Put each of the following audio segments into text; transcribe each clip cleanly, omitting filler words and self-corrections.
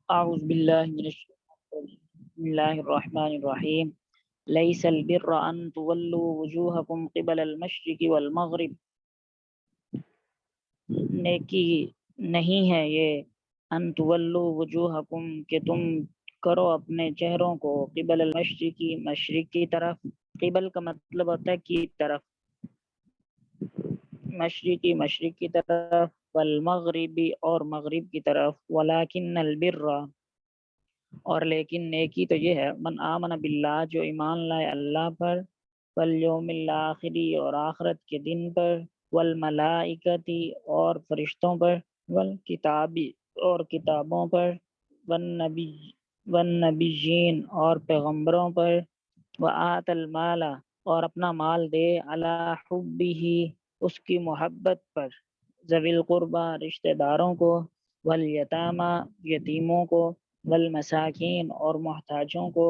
اعوذ باللہ من الشیطان الرجیم بسم اللہ الرحمن الرحیم لیس البر ان تولوا وجوہکم قبل المشرق والمغرب، نیکی نہیں ہے یہ ان تولوا وجوہکم کہ تم کرو اپنے چہروں کو قبل المشرقی مشرق کی طرف، قبل کا مطلب ہوتا ہے کی طرف، مشرقی مشرق کی طرف، والمغربی اور مغرب کی طرف، ولکن البر اور لیکن نیکی تو یہ ہے من آمن باللہ جو ایمان لائے اللہ پر، والیوم الآخری اور آخرت کے دن پر، والملائکتی اور فرشتوں پر، والکتابی اور کتابوں پر، والنبی والنبیین اور پیغمبروں پر، وآت المال اور اپنا مال دے علی حبہ اس کی محبت پر، ذوی القربہ رشتہ داروں کو، والیتامى یتیموں کو، والمساکین اور محتاجوں کو،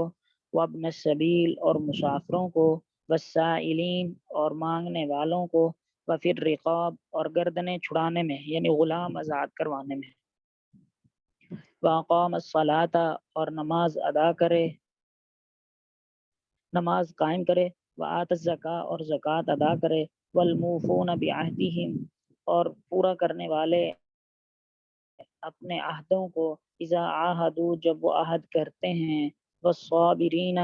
وابن السبیل اور مسافروں کو، والسائلین اور مانگنے والوں کو، وفی الرقاب اور گردنیں چھڑانے میں یعنی غلام آزاد کروانے میں، واقام الصلاۃ اور نماز ادا کرے، نماز قائم کرے، وآت الزکاۃ اور زکوٰۃ ادا کرے، والموفون بعہدہم اور پورا کرنے والے اپنے عہدوں کو، اذا عاہدوا جب وہ عہد کرتے ہیں، والصابرین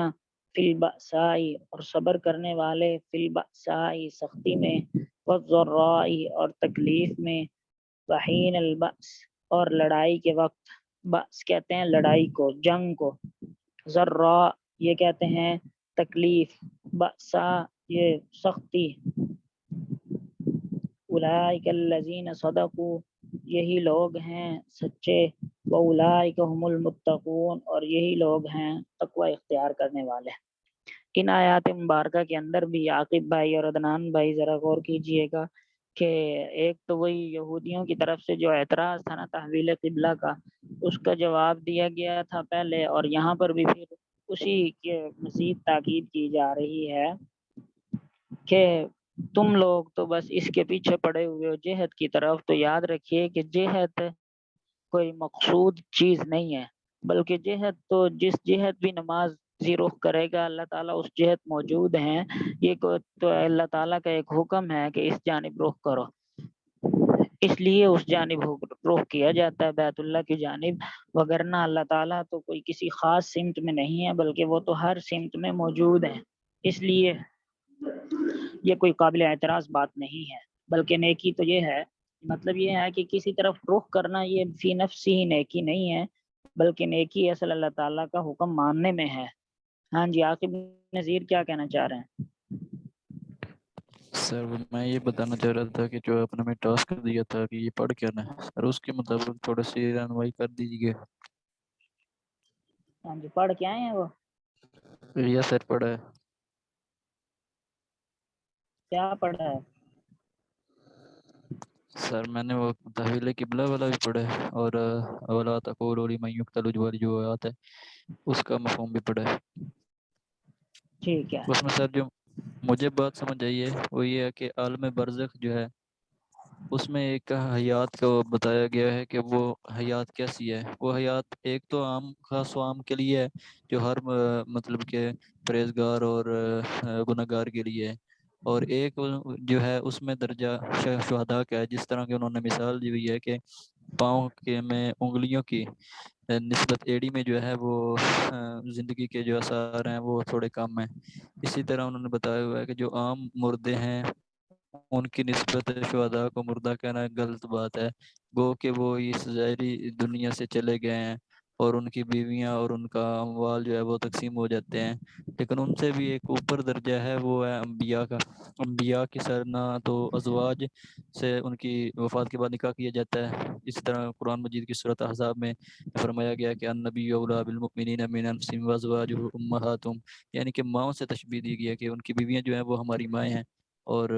فی البأساء اور صبر کرنے والے فی البأساء سختی میں، والضراء اور تکلیف میں، وحین البأس اور لڑائی کے وقت، بأس کہتے ہیں لڑائی کو جنگ کو، ضراء یہ کہتے ہیں تکلیف، بأسا یہ سختی، اولئک الذین صدقوا یہی لوگ ہیں سچے، واولئک هم المتقون اور یہی لوگ ہیں تقوی اختیار کرنے والے۔ ان آیات مبارکہ کے اندر بھی عاقب بھائی اور عدنان بھائی ذرا غور کیجئے گا کہ ایک تو وہی یہودیوں کی طرف سے جو اعتراض تھا نا تحویل قبلہ کا، اس کا جواب دیا گیا تھا پہلے، اور یہاں پر بھی پھر اسی کے مزید تاکید کی جا رہی ہے کہ تم لوگ تو بس اس کے پیچھے پڑے ہوئے ہو جہاد کی طرف، تو یاد رکھیے کہ جہاد کوئی مقصود چیز نہیں ہے، بلکہ جہاد تو جس جہاد بھی نماز رخ کرے گا اللہ تعالیٰ اس جہت موجود ہیں، یہ تو اللہ تعالیٰ کا ایک حکم ہے کہ اس جانب رخ کرو، اس لیے اس جانب رخ کیا جاتا ہے بیت اللہ کی جانب، وگرنہ اللہ تعالیٰ تو کوئی کسی خاص سمت میں نہیں ہے بلکہ وہ تو ہر سمت میں موجود ہیں، اس لیے یہ کوئی قابل اعتراض بات نہیں ہے، بلکہ نیکی تو یہ ہے، مطلب یہ ہے کہ کسی طرف رخ کرنا یہ فی نفسی ہی نیکی نہیں ہے، بلکہ نیکی اصل اللہ تعالیٰ کا حکم ماننے میں ہے۔ ہاں جی عاقب نذیر کیا کہنا چاہ رہے ہیں؟ سر میں یہ بتانا چاہ رہا تھا کہ جو آپ نے ہمیں ٹاسک دیا تھا کہ یہ پڑھ کے نا سر اس کے مطابق تھوڑا سی رہنمائی کر دیجیے۔ ہاں جی پڑھ کے آئے ہیں وہ یہ سر پڑھا ہے کیا پڑھا ہے؟ سر میں نے وہ تحویل قبلہ والا بھی پڑھا ہے، اور اولا تقولوا لمن یقتل والی جو آیات ہے اس کا مفہوم بھی پڑھا ہے۔ ٹھیک ہے اس میں سر جو مجھے بات سمجھ آئی ہے وہ یہ ہے کہ عالم برزخ جو ہے اس میں ایک حیات کو بتایا گیا ہے کہ وہ حیات کیسی ہے۔ وہ حیات ایک تو عام خاص و عام کے لیے ہے جو ہر مطلب کہ پرہیزگار اور گنہگار کے لیے ہے، اور ایک جو ہے اس میں درجہ شہداء کا ہے، جس طرح کہ انہوں نے مثال دی ہوئی ہے کہ پاؤں کے میں انگلیوں کی نسبت ایڑی میں جو ہے وہ زندگی کے جو آثار ہیں وہ تھوڑے کم ہیں۔ اسی طرح انہوں نے بتایا ہوا ہے کہ جو عام مردے ہیں ان کی نسبت شہداء کو مردہ کہنا غلط بات ہے، گو کہ وہ اس ظاہری دنیا سے چلے گئے ہیں اور ان کی بیویاں اور ان کا اموال جو ہے وہ تقسیم ہو جاتے ہیں، لیکن ان سے بھی ایک اوپر درجہ ہے وہ ہے انبیاء کا۔ انبیاء کی سرنا تو ازواج سے ان کی وفات کے بعد نکاح کیا جاتا ہے، اسی طرح قرآن مجید کی سورۃ احزاب میں فرمایا گیا کہ النبی اولیٰ بالمؤمنین من انفسہم وازواجہ امہاتہم، یعنی کہ ماؤں سے تشبیہ دی گئی ہے کہ ان کی بیویاں جو ہیں وہ ہماری مائیں ہیں، اور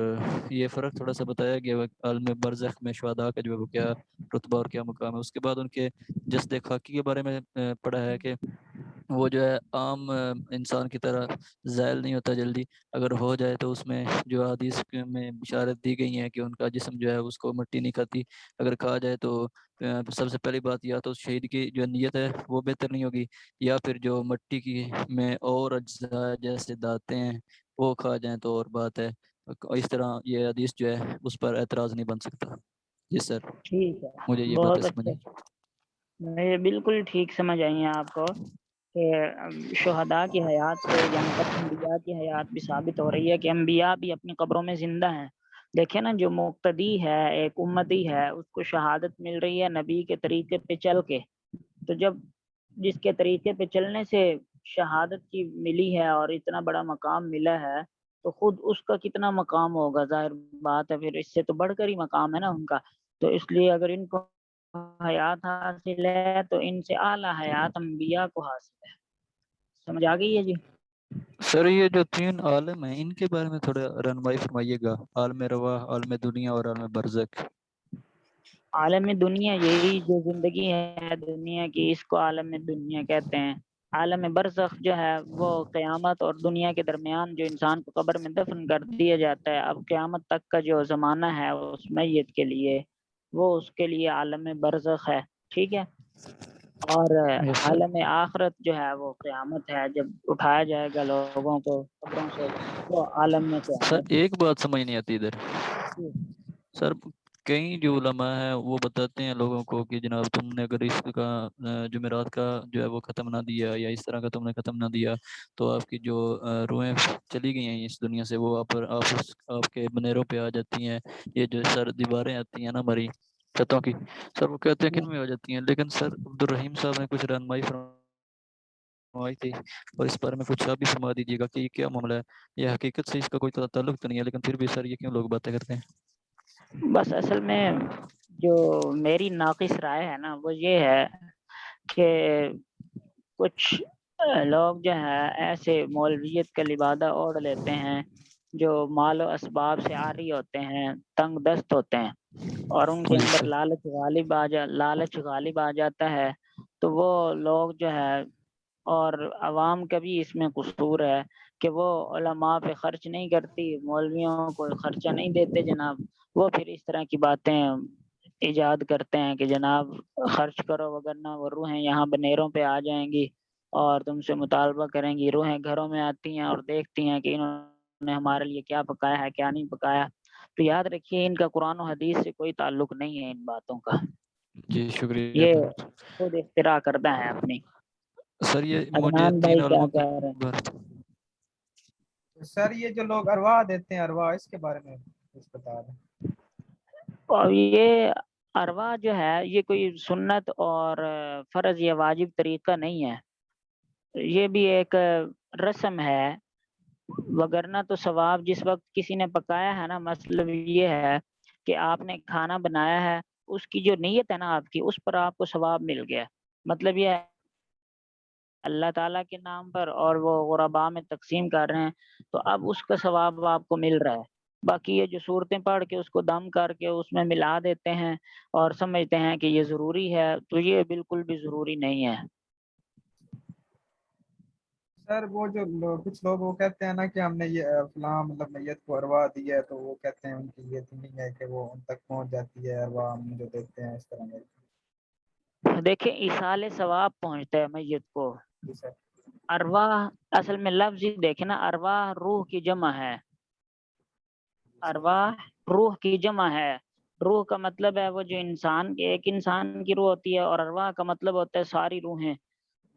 یہ فرق تھوڑا سا بتایا گیا عالم برزخ میں شہداء کا جو ہے وہ کیا رتبہ اور کیا مقام ہے۔ اس کے بعد ان کے جسد خاکی کے بارے میں پڑھا ہے کہ وہ جو ہے عام انسان کی طرح زائل نہیں ہوتا جلدی. اگر ہو جائے تو اس میں جو حدیث میں بشارت دی گئی ہیں کہ ان کا جسم جو ہے اس کو مٹی نہیں کھاتی. اگر کھا جائے تو سب سے پہلی بات یا تو شہید کی جو نیت ہے وہ بہتر نہیں ہوگی, یا پھر جو مٹی کی میں اور اجزاء جیسے دانتیں ہیں وہ کھا جائیں تو اور بات ہے. اس طرح یہ حدیث جو ہے اس پر اعتراض نہیں بن سکتا. جی سر, ٹھیک ہے, مجھے یہ باتیں بہت سمجھ اچھے, آئی. مجھے بالکل ٹھیک سمجھ آئی ہیں آپ کو کہ شہداء کی حیات سے یہاں تک انبیاء کی حیات بھی ثابت ہو رہی ہے کہ انبیاء بھی اپنی قبروں میں زندہ ہیں. دیکھیں نا, جو مقتدی ہے, ایک امتی ہے, اس کو شہادت مل رہی ہے نبی کے طریقے پہ چل کے. تو جب جس کے طریقے پہ چلنے سے شہادت کی ملی ہے اور اتنا بڑا مقام ملا ہے, تو خود اس کا کتنا مقام ہوگا, ظاہر بات ہے پھر اس سے تو بڑھ کر ہی مقام ہے نا ان کا. تو اس لیے اگر ان کو حیات حاصل ہے تو ان سے اعلیٰ حیات انبیاء کو حاصل ہے. سمجھ آ گئی ہے جی؟ سر یہ جو 3 عالم ہیں ان کے بارے میں تھوڑا رہنمائی فرمائیے گا. عالم رواح, عالم دنیا اور عالم برزخ. عالم دنیا یہی جو زندگی ہے دنیا کی, اس کو عالم دنیا کہتے ہیں. عالم برزخ جو ہے وہ قیامت اور دنیا کے درمیان جو انسان کو قبر میں دفن کر دیا جاتا ہے, اب قیامت تک کا جو زمانہ ہے اس میت کے لیے, وہ اس کے لیے عالم برزخ ہے. ٹھیک ہے. اور یس سر. عالم آخرت جو ہے وہ قیامت ہے, جب اٹھایا جائے گا لوگوں کو قبروں سے, وہ عالم میں سر قیامت ایک بات سمجھ نہیں آتی ادھر. ہے. سر کئی جو علماء ہیں وہ بتاتے ہیں لوگوں کو کہ جناب تم نے اگر اس کا جمعرات کا جو ہے وہ ختم نہ دیا, یا اس طرح کا تم نے ختم نہ دیا, تو آپ کی جو روحیں چلی گئی ہیں اس دنیا سے وہ آپ کے منیروں پہ آ جاتی ہیں. یہ جو سر دیواریں آتی ہیں نا ہماری چھتوں کی, سر وہ کہتے ہیں کن میں آ جاتی ہیں. لیکن سر عبدالرحیم صاحب نے کچھ رہنمائی فرمائی تھی, اور اس بارے میں کچھ آپ بھی فرما دیجیے گا کہ یہ کیا معاملہ ہے. یہ حقیقت سے اس کا کوئی تعلق تو نہیں ہے, لیکن پھر بھی سر یہ کیوں لوگ باتیں کرتے ہیں. بس اصل میں جو میری ناقص رائے ہے نا وہ یہ ہے کہ کچھ لوگ جو ہیں ایسے مولویت کا لبادہ اوڑھ لیتے ہیں جو مال و اسباب سے عاری ہوتے ہیں, تنگ دست ہوتے ہیں, اور ان کے جی اندر سر. لالچ غالب آ جاتا ہے. تو وہ لوگ جو ہے, اور عوام کا بھی اس میں قصور ہے کہ وہ علماء پہ خرچ نہیں کرتی, مولویوں کو خرچہ نہیں دیتے جناب. وہ پھر اس طرح کی باتیں ایجاد کرتے ہیں کہ جناب خرچ کرو وگرنہ وہ روحیں یہاں بنیروں پہ آ جائیں گی اور تم سے مطالبہ کریں گی. روحیں گھروں میں آتی ہیں اور دیکھتی ہیں کہ انہوں نے ہمارے لیے کیا پکایا ہے کیا نہیں پکایا. تو یاد رکھیے ان کا قرآن و حدیث سے کوئی تعلق نہیں ہے ان باتوں کا, جی شکریہ یہ بہت. خود اختراع کرتا ہے اپنی. سر یہ مجھے عدنان 3 بھائی کیا عالموں کے کہہ رہے ہیں؟ بارے. سر یہ جو لوگ ارواح دیتے ہیں, ارواح اس کے بارے میں کچھ بتا دیں. اور یہ ارواح جو ہے یہ کوئی سنت اور فرض یا واجب طریقہ نہیں ہے, یہ بھی ایک رسم ہے. وگرنہ تو ثواب جس وقت کسی نے پکایا ہے نا, مطلب یہ ہے کہ آپ نے کھانا بنایا ہے, اس کی جو نیت ہے نا آپ کی, اس پر آپ کو ثواب مل گیا. مطلب یہ ہے اللہ تعالیٰ کے نام پر, اور وہ غرباء میں تقسیم کر رہے ہیں, تو اب اس کا ثواب آپ کو مل رہا ہے. باقی یہ جو صورتیں پڑھ کے اس کو دم کر کے اس میں ملا دیتے ہیں اور سمجھتے ہیں کہ یہ ضروری ہے, تو یہ بالکل بھی ضروری نہیں ہے. سر وہ جو کچھ لوگ وہ کہتے ہیں نا کہ ہم نے یہ فلاں مطلب میت کو ارواح دی ہے, تو وہ کہتے ہیں ان کی یہ تو نہیں ہے کہ وہ ان تک پہنچ جاتی ہے ارواح ہم جو دیتے ہیں اس طرح. دیکھیں ایصال ثواب پہنچتا ہے میت کو. جی سر. ارواح اصل میں لفظ ہی دیکھیں نا, ارواح روح کی جمع ہے. ارواح روح کی جمع ہے. روح کا مطلب ہے وہ جو ایک انسان کی روح ہوتی ہے, اور ارواح کا مطلب ہوتا ہے ساری روحیں.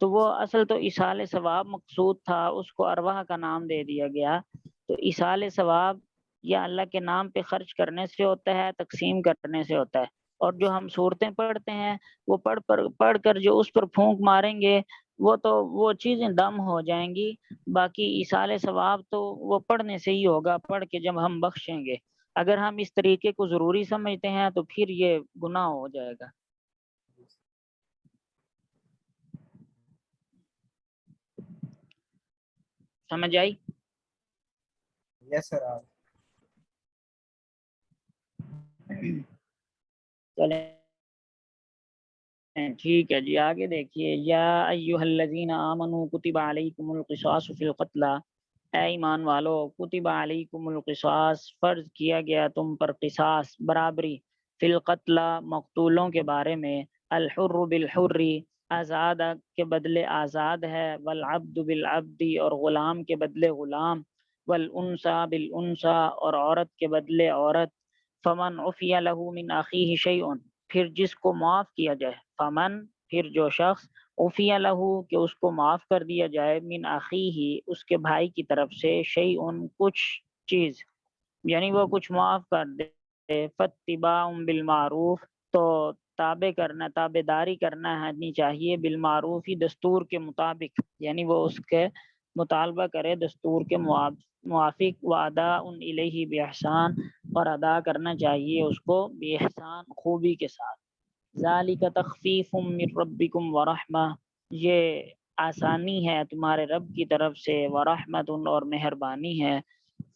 تو وہ اصل تو ایصال ثواب مقصود تھا, اس کو ارواح کا نام دے دیا گیا. تو ایصال ثواب یا اللہ کے نام پہ خرچ کرنے سے ہوتا ہے, تقسیم کرنے سے ہوتا ہے. اور جو ہم صورتیں پڑھتے ہیں وہ پڑھ کر جو اس پر پھونک ماریں گے, وہ تو وہ چیزیں دم ہو جائیں گی. باقی ایصال ثواب تو وہ پڑھنے سے ہی ہوگا, پڑھ کے جب ہم بخشیں گے. اگر ہم اس طریقے کو ضروری سمجھتے ہیں تو پھر یہ گناہ ہو جائے گا. سمجھ آئی؟ یس سر. آپ چلیں ٹھیک ہے جی، آگے دیکھیے، یا ایھا الذین آمنوا کتب علیکم القصاص فی القتلی، اے ایمان والو، کتب علیکم القصاص، فرض کیا گیا تم پر قصاص، برابری، فی القتلی، مقتولوں کے بارے میں، الحر بالحر، آزاد کے بدلے آزاد ہے، والعبد بالعبد، اور غلام کے بدلے غلام، والانثی بالانثی، اور عورت کے بدلے عورت، فمن عفی لہ من اخیہ شیء، پھر جس کو معاف کیا جائے، فمن، پھر جو شخص، عفی لہ، کہ اس کو معاف کر دیا جائے، من اخیہ، اس کے بھائی کی طرف سے، شیء، کچھ چیز، یعنی وہ کچھ معاف کر دے، فاتباع بالمعروف، تو تابع داری کرنا ہے چاہیے، بالمعروف ہی، دستور کے مطابق، یعنی وہ اس کے مطالبہ کرے دستور کے موافق، واداء الیہ باحسان، اور ادا کرنا چاہیے اس کو باحسان، خوبی کے ساتھ، ذالک تخفیف من ربکم ورحمہ، یہ آسانی ہے تمہارے رب کی طرف سے، ورحمت، اور مہربانی ہے،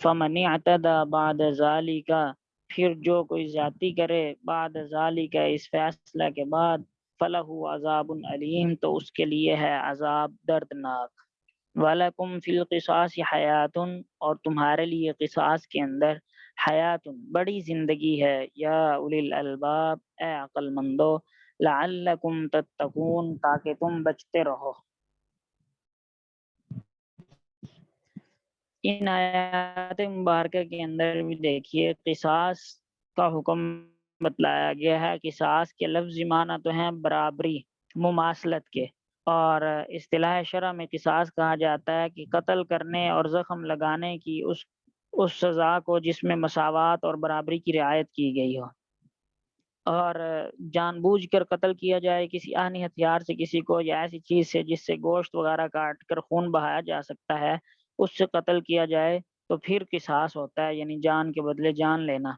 فمن اعتدى بعد ذالک، پھر جو کوئی زیادتی کرے، بعد ذالک، اس فیصلہ کے بعد، فلہ عذاب علیم، تو اس کے لیے ہے عذاب دردناک، وَلَكُمْ فِي الْقِصَاصِ حَيَاتٌ، اور تمہارے لیے قصاص کے اندر حیات، بڑی زندگی ہے، یا اولی الالباب، اے عقل مندو، لعلکم تتقون، تاکہ تم بچتے رہو۔ ان آیات مبارکہ کے اندر بھی دیکھیے قصاص کا حکم بتلایا گیا ہے۔ قصاص کے لفظی معنی تو ہیں برابری، مماثلت کے، اور اصطلاح شرع میں قصاص کہا جاتا ہے کہ قتل کرنے اور زخم لگانے کی اس سزا کو جس میں مساوات اور برابری کی رعایت کی گئی ہو، اور جان بوجھ کر قتل کیا جائے کسی آہنی ہتھیار سے کسی کو، یا ایسی چیز سے جس سے گوشت وغیرہ کاٹ کر خون بہایا جا سکتا ہے، اس سے قتل کیا جائے تو پھر قصاص ہوتا ہے، یعنی جان کے بدلے جان لینا۔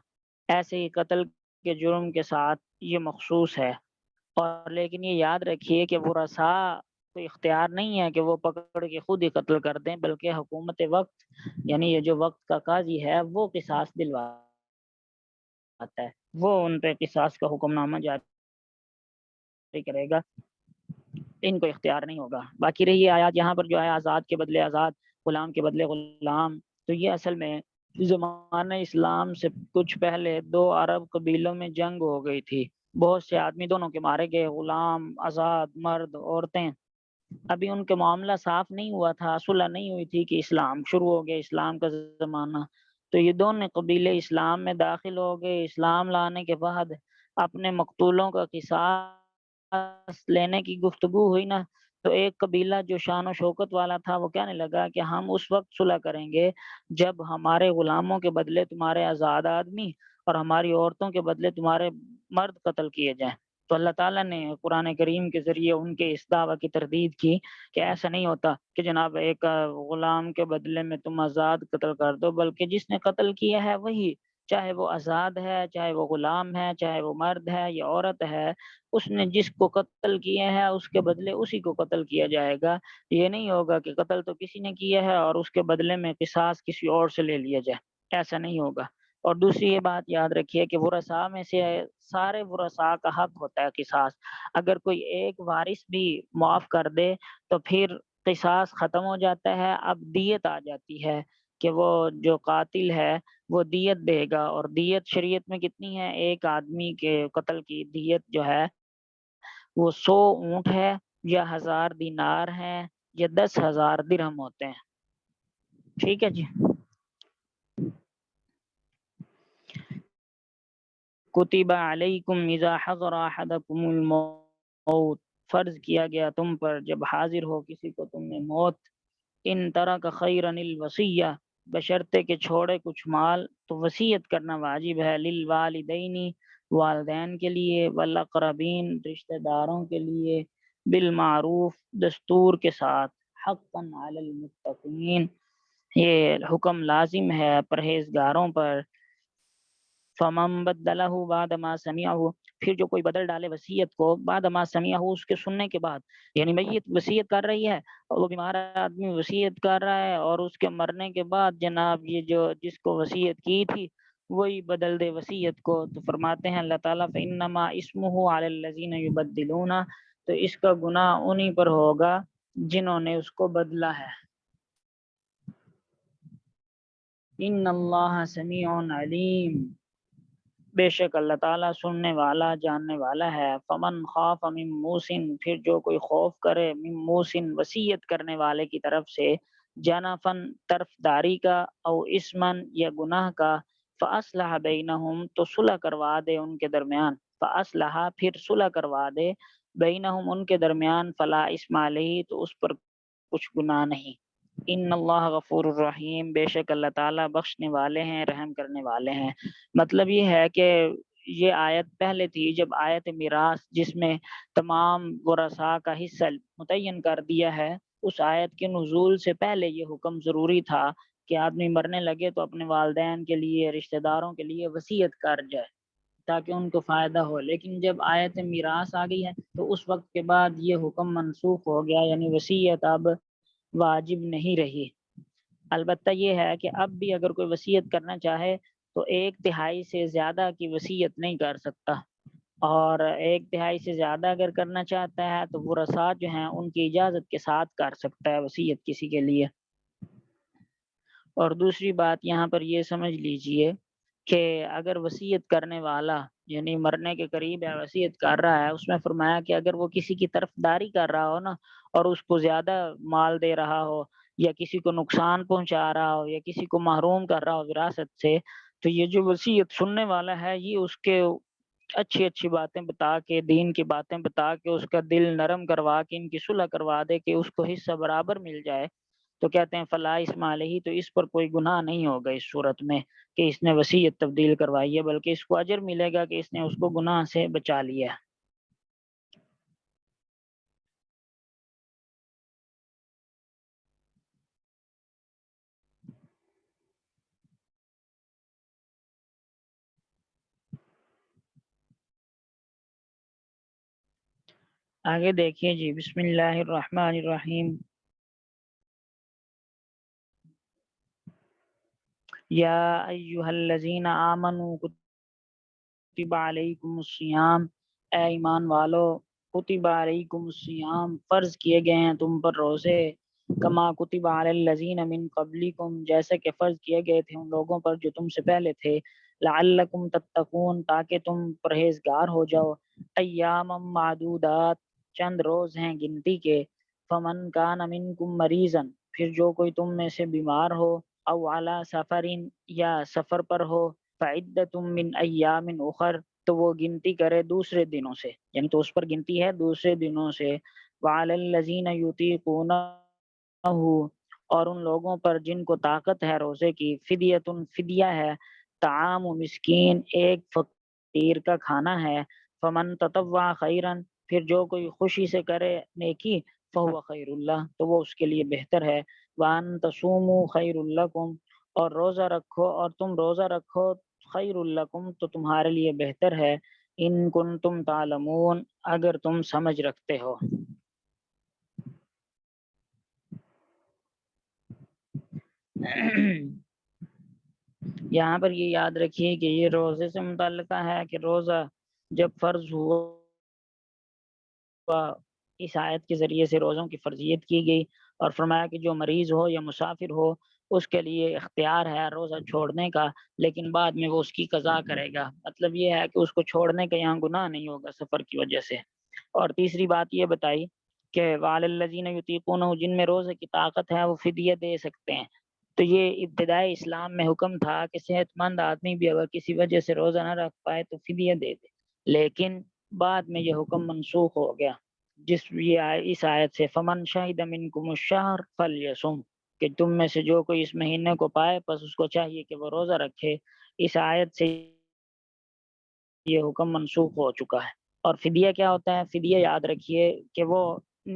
ایسے ہی قتل کے جرم کے ساتھ یہ مخصوص ہے، اور لیکن یہ یاد رکھیے کہ ورثاء کو اختیار نہیں ہے کہ وہ پکڑ کے خود ہی قتل کر دیں، بلکہ حکومت وقت، یعنی یہ جو وقت کا قاضی ہے، وہ قصاص دلواتا ہے، وہ ان پہ قصاص کا حکم نامہ جاری کرے گا، ان کو اختیار نہیں ہوگا۔ باقی رہی آیات یہاں پر جو ہے آزاد کے بدلے آزاد، غلام کے بدلے غلام، تو یہ اصل میں زمانہ اسلام سے کچھ پہلے دو عرب قبیلوں میں جنگ ہو گئی تھی، بہت سے آدمی دونوں کے مارے گئے، غلام، آزاد، مرد، عورتیں۔ ابھی ان کے معاملہ صاف نہیں ہوا تھا، صلح نہیں ہوئی تھی کہ اسلام شروع ہو گیا، اسلام کا زمانہ، تو یہ دونوں قبیلے اسلام میں داخل ہو گئے۔ اسلام لانے کے بعد اپنے مقتولوں کا قصاص لینے کی گفتگو ہوئی نا، تو ایک قبیلہ جو شان و شوکت والا تھا وہ کہنے لگا کہ ہم اس وقت صلح کریں گے جب ہمارے غلاموں کے بدلے تمہارے آزاد آدمی اور ہماری عورتوں کے بدلے تمہارے مرد قتل کیے جائیں۔ تو اللہ تعالیٰ نے قرآن کریم کے ذریعے ان کے اس دعویٰ کی تردید کی کہ ایسا نہیں ہوتا کہ جناب ایک غلام کے بدلے میں تم آزاد قتل کر دو، بلکہ جس نے قتل کیا ہے وہی، چاہے وہ آزاد ہے، چاہے وہ غلام ہے، چاہے وہ مرد ہے یا عورت ہے، اس نے جس کو قتل کیا ہے اس کے بدلے اسی کو قتل کیا جائے گا۔ یہ نہیں ہوگا کہ قتل تو کسی نے کیا ہے اور اس کے بدلے میں قصاص کسی اور سے لے لیا جائے، ایسا نہیں ہوگا۔ اور دوسری یہ بات یاد رکھیے کہ ورثاء میں سے سارے ورثاء کا حق ہوتا ہے قصاص، اگر کوئی ایک وارث بھی معاف کر دے تو پھر قصاص ختم ہو جاتا ہے، اب دیت آ جاتی ہے کہ وہ جو قاتل ہے وہ دیت دے گا، اور دیت شریعت میں کتنی ہے؟ ایک آدمی کے قتل کی دیت جو ہے وہ 100 اونٹ ہے، یا 1000 دینار ہیں، یا 10,000 درہم ہوتے ہیں۔ ٹھیک ہے جی۔ کتب علیکم اذا حضر احدکم الموت، فرض کیا گیا تم پر جب حاضر ہو کسی کو تم نے موت، ان ترک خیرا الوصیہ، بشرطے کہ چھوڑے کچھ مال تو وصیت کرنا واجب ہے، للوالدین، والدین کے لیے، والاقربین، رشتہ داروں کے لیے، بالمعروف، دستور کے ساتھ، حقا علی المتقین، یہ حکم لازم ہے پرہیزگاروں پر۔ فمن بدلہ بعد ما سمعہ، پھر جو کوئی بدل ڈالے وصیت کو بعد ما سمعہ، اس کے سننے کے بعد، یعنی میت وصیت کر رہی ہے اور وہ بیمار آدمی وصیت کر رہا ہے، اور اس کے مرنے کے بعد جناب یہ جو جس کو وصیت کی تھی وہی بدل دے وصیت کو۔ تو فرماتے ہیں اللہ تعالیٰ فإنما اسمہ علی الذین یبدلون، تو اس کا گناہ انہی پر ہوگا جنہوں نے اس کو بدلا ہے۔ ان اللہ سمیع علیم، بے شک اللہ تعالیٰ سننے والا جاننے والا ہے۔ فمن خاف من موسن، پھر جو کوئی خوف کرے من موسن وصیت کرنے والے کی طرف سے، جنفن طرف داری کا، او اسمن یا گناہ کا، فاصلح بینہم تو صلح کروا دے ان کے درمیان، فاصلح پھر صلح کروا دے، بینہم ان کے درمیان، فلا اسم علیہ تو اس پر کچھ گناہ نہیں۔ ان اللہ غفور الرحیم، بے شک اللہ تعالیٰ بخشنے والے ہیں رحم کرنے والے ہیں۔ مطلب یہ ہے کہ یہ آیت پہلے تھی جب آیت میراث جس میں تمام ورثاء کا حصہ متعین کر دیا ہے، اس آیت کے نزول سے پہلے یہ حکم ضروری تھا کہ آدمی مرنے لگے تو اپنے والدین کے لیے رشتہ داروں کے لیے وصیت کر جائے تاکہ ان کو فائدہ ہو۔ لیکن جب آیت میراث آ گئی ہے تو اس وقت کے بعد یہ حکم منسوخ ہو گیا، یعنی وصیت اب واجب نہیں رہی۔ البتہ یہ ہے کہ اب بھی اگر کوئی وصیت کرنا چاہے تو 1/3 سے زیادہ کی وصیت نہیں کر سکتا، اور 1/3 سے زیادہ اگر کرنا چاہتا ہے تو ورثاء جو ہیں ان کی اجازت کے ساتھ کر سکتا ہے وصیت کسی کے لیے۔ اور دوسری بات یہاں پر یہ سمجھ لیجئے کہ اگر وصیت کرنے والا یعنی مرنے کے قریب ہے وصیت کر رہا ہے، اس میں فرمایا کہ اگر وہ کسی کی طرف داری کر رہا ہو نا، اور اس کو زیادہ مال دے رہا ہو یا کسی کو نقصان پہنچا رہا ہو یا کسی کو محروم کر رہا ہو وراثت سے، تو یہ جو وصیت سننے والا ہے یہ اس کے اچھی اچھی باتیں بتا کے، دین کی باتیں بتا کے، اس کا دل نرم کروا کے، ان کی صلح کروا دے کہ اس کو حصہ برابر مل جائے، تو کہتے ہیں فلا اسم علیہ، تو اس پر کوئی گناہ نہیں ہوگا اس صورت میں کہ اس نے وصیت تبدیل کروائی ہے، بلکہ اس کو اجر ملے گا کہ اس نے اس کو گناہ سے بچا لیا۔ آگے دیکھیے جی، بسم اللہ الرحمن الرحیم۔ یا ایہا الذین آمنوا کتب علیکم الصیام، اے ایمان والو، کتب علیکم الصیام فرض کیے گئے ہیں تم پر روزے، کما کتب علی الذین من قبلکم جیسے کہ فرض کیے گئے تھے ان لوگوں پر جو تم سے پہلے تھے، لعلکم تتقون تاکہ تم پرہیزگار ہو جاؤ، ایاما معدودات چند روز ہیں گنتی کے، فمن کان منکم مریضا پھر جو کوئی تم میں سے بیمار ہو، او علی سفرین یا سفر پر ہو، فعدۃ من ایام اخر تو وہ گنتی کرے دوسرے دنوں سے، یعنی تو اس پر گنتی ہے دوسرے دنوں سے، وعلی الذین یطیقونہ اور ان لوگوں پر جن کو طاقت ہے روزے کی، فدیۃ فدیہ ہے، طعام مسکین ایک فقیر کا کھانا ہے، فمن تطوع خیرا پھر جو کوئی خوشی سے کرے نیکی، فہو خیر اللہ تو وہ اس کے لیے بہتر ہے، وان تصوموا خیر لکم اور روزہ رکھو اور تم روزہ رکھو خیر لکم تو تمہارے لیے بہتر ہے، ان کنتم تعلمون اگر تم سمجھ رکھتے ہو۔ یہاں پر یہ یاد رکھیے کہ یہ روزے سے متعلقہ ہے کہ روزہ جب فرض ہوا اس آیت کے ذریعے سے روزوں کی فرضیت کی گئی، اور فرمایا کہ جو مریض ہو یا مسافر ہو اس کے لیے اختیار ہے روزہ چھوڑنے کا، لیکن بعد میں وہ اس کی قضا کرے گا۔ مطلب یہ ہے کہ اس کو چھوڑنے کا یہاں گناہ نہیں ہوگا سفر کی وجہ سے۔ اور تیسری بات یہ بتائی کہ وعلی الذین یطیقونہ جن میں روزے کی طاقت ہے وہ فدیہ دے سکتے ہیں، تو یہ ابتدائی اسلام میں حکم تھا کہ صحت مند آدمی بھی اگر کسی وجہ سے روزہ نہ رکھ پائے تو فدیہ دے دے، لیکن بعد میں یہ حکم منسوخ ہو گیا اس آیت سے، فمن شہد منکم الشہر فلیصم کہ تم میں سے جو کوئی اس مہینے کو پائے پس اس کو چاہیے کہ وہ روزہ رکھے۔ اس آیت سے یہ حکم منسوخ ہو چکا ہے۔ اور فدیہ کیا ہوتا ہے؟ فدیہ یاد رکھیے کہ وہ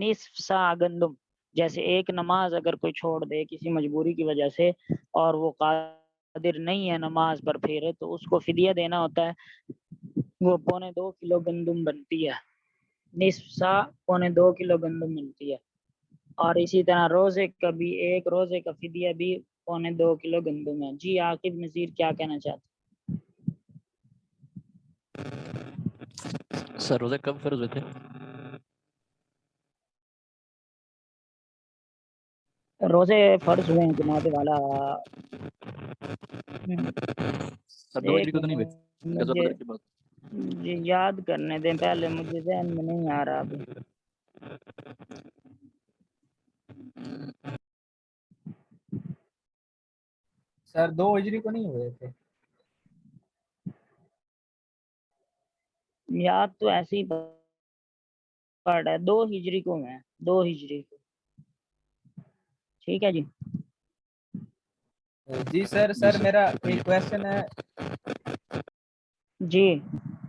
نصف سا گندم، جیسے ایک نماز اگر کوئی چھوڑ دے کسی مجبوری کی وجہ سے اور وہ قادر نہیں ہے نماز پر پھر، تو اس کو فدیہ دینا ہوتا ہے، وہ 2.25 کلو گندم بنتی ہے، نصف سا 2.25 کلو گندم ملتی ہے۔ اور اسی طرح روزے کا بھی ایک روزے کا فدیہ بھی 2.25 کلو گندم ہے۔ جی عاقب نذیر کیا کہنا چاہتے ہیں؟ سر روزے کب فرض ہوئے تھے؟ روزے فرض ہوئے ہیں جناب والا سر 2 ہجری ایک کو تو نہیں ہوئے منٹ غزوہ مجھے بدر کے بعد؟ یاد کرنے دیں، پہلے مجھے ذہن میں نہیں آ رہا ابھی۔ سر 2 ہجری کو نہیں ہوئے تھے؟ یاد تو ایسے ہی پڑ رہا ہے 2 ہجری کو میں 2 ہجری کو، ٹھیک ہے جی۔ جی سر میرا ایک کویشچن ہے جی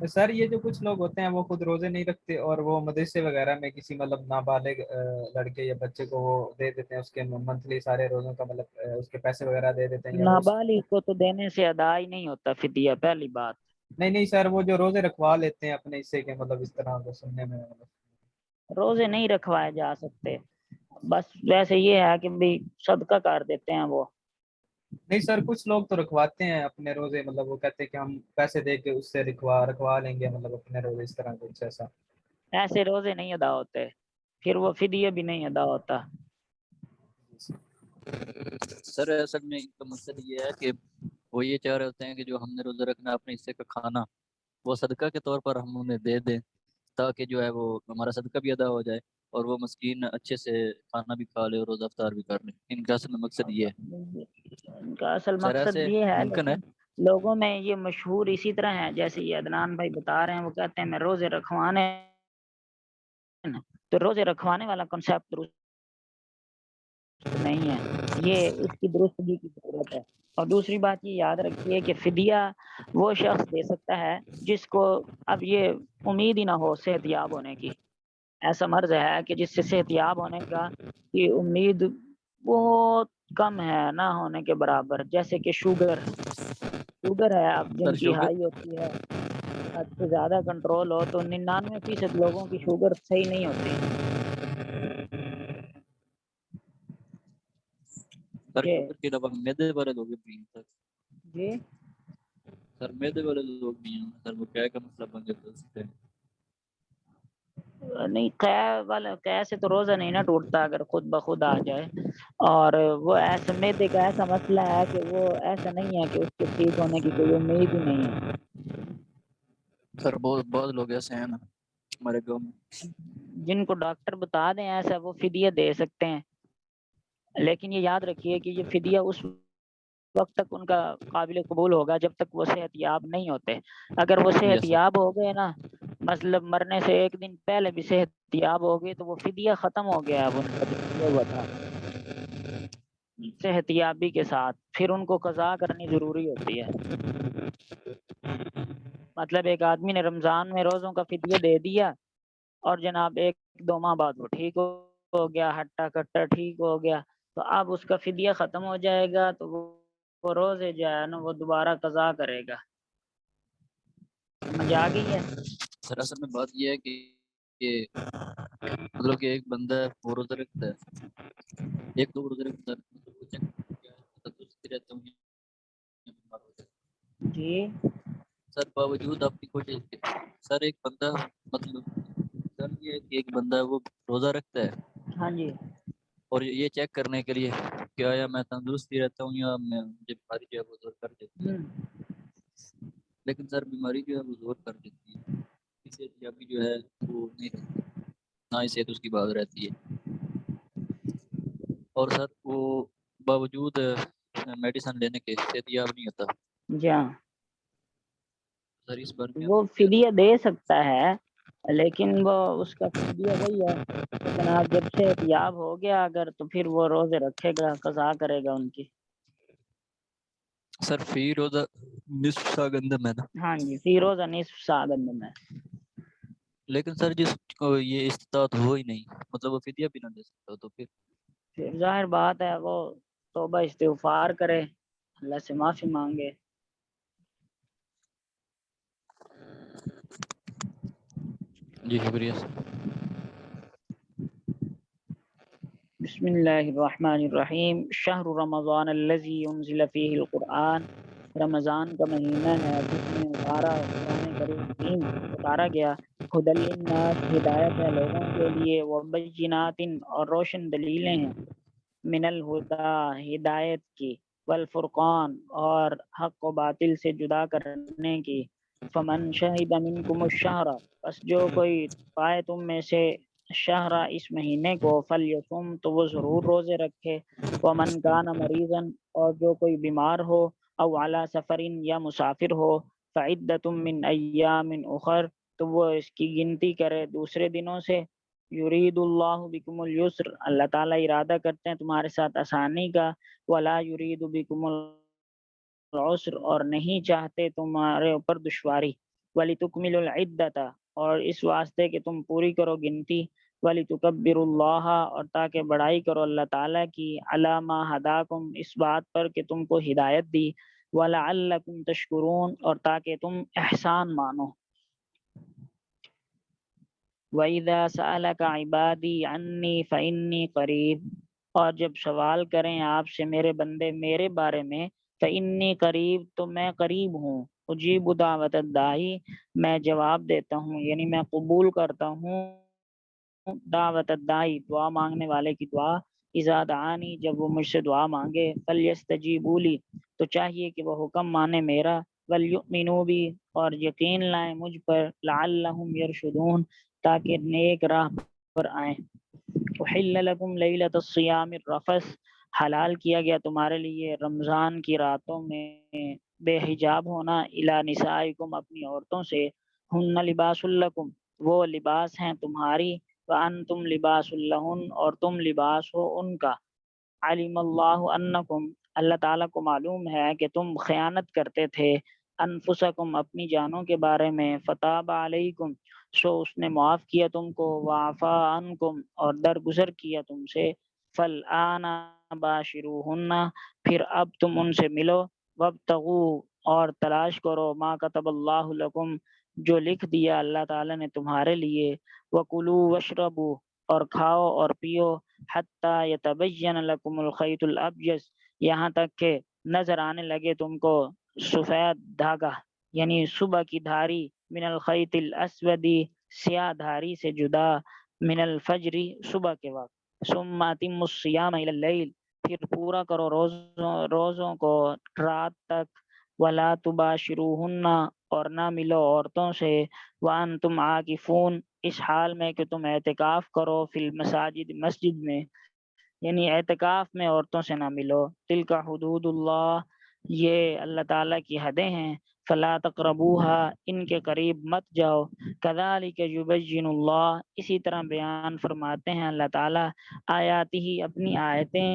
سر، یہ جو کچھ لوگ ہوتے ہیں وہ خود روزے نہیں رکھتے اور وہ مدرسے وغیرہ میں کسی مطلب نابالغ لڑکے یا بچے کو وہ دے دیتے ہیں اس کے منتھلی سارے روزوں کا مطلب اس کے پیسے وغیرہ دے دیتے ہیں یا وہ نابالغ کو تو دینے سے ادا ہی نہیں ہوتا فدیہ، پہلی بات۔ نہیں سر، وہ جو روزے رکھوا لیتے ہیں اپنے حصے کے، مطلب اس طرح کو سننے میں روزے نہیں رکھوائے جا سکتے، بس ویسے یہ ہے کہ بھی صدقہ کر دیتے ہیں وہ۔ نہیں سر، کچھ لوگ تو رکھواتے ہیں اپنے روزے، مطلب وہ کہتے ہیں کہ ہم پیسے دے کے اس سے رکھوا لیں گے مطلب اپنے روزے، اس طرح کچھ ایسا۔ ایسے روزے نہیں ادا ہوتے، پھر وہ فدیہ بھی نہیں ادا ہوتا۔ سر اصل میں ان کا مقصد یہ ہے کہ وہ یہ چاہ رہے ہوتے ہیں کہ جو ہم نے روزہ رکھنا اپنے حصے کا کھانا وہ صدقہ کے طور پر ہم انہیں دے دیں، تاکہ جو ہے وہ ہمارا صدقہ بھی ادا ہو جائے اور وہ مسکین اچھے سے کھانا بھی کھا لے اور روزہ افطار بھی کر لے۔ ان کا اصل میں مقصد یہ ہے۔ ان کا اصل سر مقصد ایسے یہ ہے، ممکن ہے؟ لیکن لوگوں میں یہ مشہور اسی طرح ہے، جیسے یہ عدنان بھائی بتا رہے ہیں، وہ کہتے ہیں میں روزے رکھوانے، تو روزے رکھوانے والا کنسیپٹ درست نہیں ہے، یہ اس کی درستگی کی ضرورت ہے۔ اور دوسری بات یہ یاد رکھیے کہ فدیہ وہ شخص دے سکتا ہے جس کو اب یہ امید ہی نہ ہو صحت یاب ہونے کی۔ ایسا مرض ہے کہ جس سے صحت یاب ہونے کا کی امید بہت کم ہے، نہ ہونے کے برابر، جیسے کہ شوگر ہے، اب سر جن کی شوگر ہائی ہوتی ہے، حد سے زیادہ کنٹرول ہو تو 99% لوگوں کی شوگر صحیح نہیں ہوتی۔ سر جی شوگر کے علاوہ میدے والے لوگ بھی ہیں سر۔ جی سر میدے والے لوگ بھی ہیں سر، وہ کیا کا مسئلہ بن جاتا ہے اس سے؟ نہیں، قے سے تو روزہ نہیں نا ٹوٹتا اگر خود بخود آ جائے، اور وہ ایسے میدے کا ایسا مسئلہ ہے کہ وہ ایسا نہیں ہے کہ اس کے ٹھیک ہونے کی کوئی امید ہی نہیں ہے۔ سر بہت لوگ ایسے ہیں نا ہمارے گاؤں میں، جن کو ڈاکٹر بتا دیں ایسا، وہ فدیہ دے سکتے ہیں، لیکن یہ یاد رکھیے کہ یہ فدیہ اس وقت تک ان کا قابل قبول ہوگا جب تک وہ صحت یاب نہیں ہوتے۔ اگر وہ صحت یس یاب ہو گئے نا، مطلب مرنے سے ایک دن پہلے بھی صحت یاب ہو گئی، تو وہ فدیہ ختم ہو گیا اب ان کا جو فدیہ ہوا تھا صحت یابی کے ساتھ، پھر ان کو قضا کرنی ضروری ہوتی ہے۔ مطلب ایک آدمی نے رمضان میں روزوں کا فدیہ دے دیا اور جناب 1-2 ماہ بعد وہ ٹھیک ہو گیا، ہٹا کٹا ٹھیک ہو گیا، تو اب اس کا فدیہ ختم ہو جائے گا، تو وہ روزے جو ہے نا وہ دوبارہ قضا کرے گا۔ سمجھ آ گئی ہے؟ سر اصل میں بات یہ ہے کہ مطلب کہ ایک بندہ ہے وہ روزہ رکھتا ہے، ایک دو روزہ رکھتا ہے، مطلب وہ چیک تندرست رہتا ہوں جی سر، باوجود اپنی کوشش کے سر ایک بندہ مطلب سر یہ ہے کہ ایک بندہ ہے وہ روزہ رکھتا ہے ہاں جی، اور یہ چیک کرنے کے لیے کہ آیا میں تندرست ہی رہتا ہوں یا مجھے بیماری جو ہے وہ زور کر دیتی ہے، لیکن سر بیماری جو ہے وہ زور کر دیتی ہے، صحت یابی جو ہے وہ نہیں رہتی، نہ ہی صحت اس کی بات رہتی ہے، اور سر وہ باوجود میڈیسن لینے کے صحت یاب نہیں ہوتا۔ جی ہاں، سر اس بار میں وہ کیا فدیہ دے سکتا ہے، لیکن وہ اس کا فدیہ وہی ہے کہ جناب جب صحت یاب ہو گیا اگر، تو پھر وہ روزے رکھے گا، قضا کرے گا ان کی۔ سر فی روزہ نصف سا گندم ہے نا؟ ہاں جی، فی روزہ نصف سا گندم ہے۔ لیکن سر جس کو یہ استطاعت ہو ہی نہیں، مطلب وہ فدیہ بھی نہ دے سکتا تو پھر ظاہر بات ہے وہ توبہ استغفار کرے، اللہ سے معافی مانگے۔ جی شکریہ سر۔ بسم اللہ الرحمن الرحیم۔ شہر رمضان الذی انزل فیہ القرآن، رمضان کا مہینہ ہے جس میں قرآن کریم اتارا گیا، خدل للناس ہدایت ہے لوگوں کے لیے، وبینات اور روشن دلیلیں ہیں، من الہدا ہدایت کی، والفرقان اور حق و باطل سے جدا کرنے کی، فمن شہد منکم الشہر پس جو کوئی پائے تم میں سے شہر اس مہینے کو، فلیصم تو وہ ضرور روزے رکھے، ومن کان مریضا اور جو کوئی بیمار ہو، او علی سفرین یا مسافر ہو، فعدۃ من ایام اخر تو وہ اس کی گنتی کرے دوسرے دنوں سے، یرید اللہ بکم اليسر اللہ تعالیٰ ارادہ کرتے ہیں تمہارے ساتھ آسانی کا، ولا یرید بکم العسر اور نہیں چاہتے تمہارے اوپر دشواری، ولتکملوا العدۃ اور اس واسطے کہ تم پوری کرو گنتی، ولتکبروا اللہ اور تاکہ بڑائی کرو اللہ تعالیٰ کی، علی ما ہداکم اس بات پر کہ تم کو ہدایت دی، ولعلکم تشکرون اور تاکہ تم احسان مانو۔ وَإِذَا سَأَلَكَ عِبَادِي عَنِّي فَإِنِّي قَرِيب اور جب سوال کریں آپ سے میرے بندے میرے بارے میں، فَإِنِّي قریب تو میں قریب ہوں، اجیب دعوت الداعی میں جواب دیتا ہوں، یعنی میں قبول کرتا ہوں دعوت الداعی دعا مانگنے والے کی دعا، اذا دعانی جب وہ مجھ سے دعا مانگے، فلیستجیبوا لی تو چاہیے کہ وہ حکم مانے میرا، ولیؤمنوا بی اور یقین لائیں مجھ پر، لعلہم یرشدون تاکہ نیک راہ پر آئیں۔ احل لکم لیلۃ الصیام الرفث حلال کیا گیا تمہارے لیے رمضان کی راتوں میں بے حجاب ہونا، الی نسائکم اپنی عورتوں سے، ہن لباس لکم وہ لباس ہیں تمہاری، وانتم لباس لہن اور تم لباس ہو ان کا، علم اللہ انکم اللہ تعالیٰ کو معلوم ہے کہ تم خیانت کرتے تھے، انفسکم اپنی جانوں کے بارے میں، فتاب علیکم سو اس نے معاف کیا تم کو، وعفا عنکم اور درگزر کیا تم سے، فالآن باشروہن پھر اب تم ان سے ملو، وابتغوا اور تلاش کرو، ما کتب اللہ لکم جو لکھ دیا اللہ تعالیٰ نے تمہارے لیے، وکلوا واشربوا اور کھاؤ اور پیو، حتی یتبین لکم الخیط الابیض یہاں تک کہ نظر آنے لگے تم کو سفید دھاگا یعنی صبح کی دھاری، من الخیط الاسود سیاہ دھاری سے جدا، من الفجر صبح کے وقت، ثم اتموا الصیام الی اللیل پھر پورا کرو روزوں کو رات تک، ولا تباشروہن اور نہ ملو عورتوں سے، وانتم عاکفون اس حال میں کہ تم اعتکاف کرو، فی المساجد مسجد میں یعنی اعتکاف میں عورتوں سے نہ ملو، تلک حدود اللہ یہ اللہ تعالیٰ کی حدیں ہیں، فلا تقربوها ان کے قریب مت جاؤ، کذالک یبین اللہ اسی طرح بیان فرماتے ہیں اللہ تعالیٰ آیاتہ اپنی آیتیں،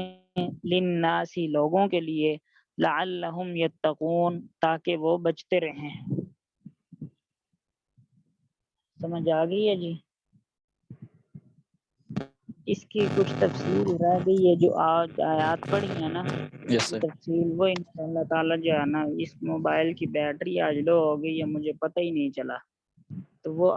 للناس لوگوں کے لیے، لعلہم یتقون تاکہ وہ بچتے رہیں۔ سمجھ آ گئی ہے جی؟ اس کی کچھ تفصیل رہ گئی ہے جو آج آیات پڑھی ہیں نا، یس سر۔ تفصیل وہ انشاءاللہ تعالیٰ جو ہے نا، اس موبائل کی بیٹری آج لو ہو گئی ہے مجھے پتہ ہی نہیں چلا، تو وہ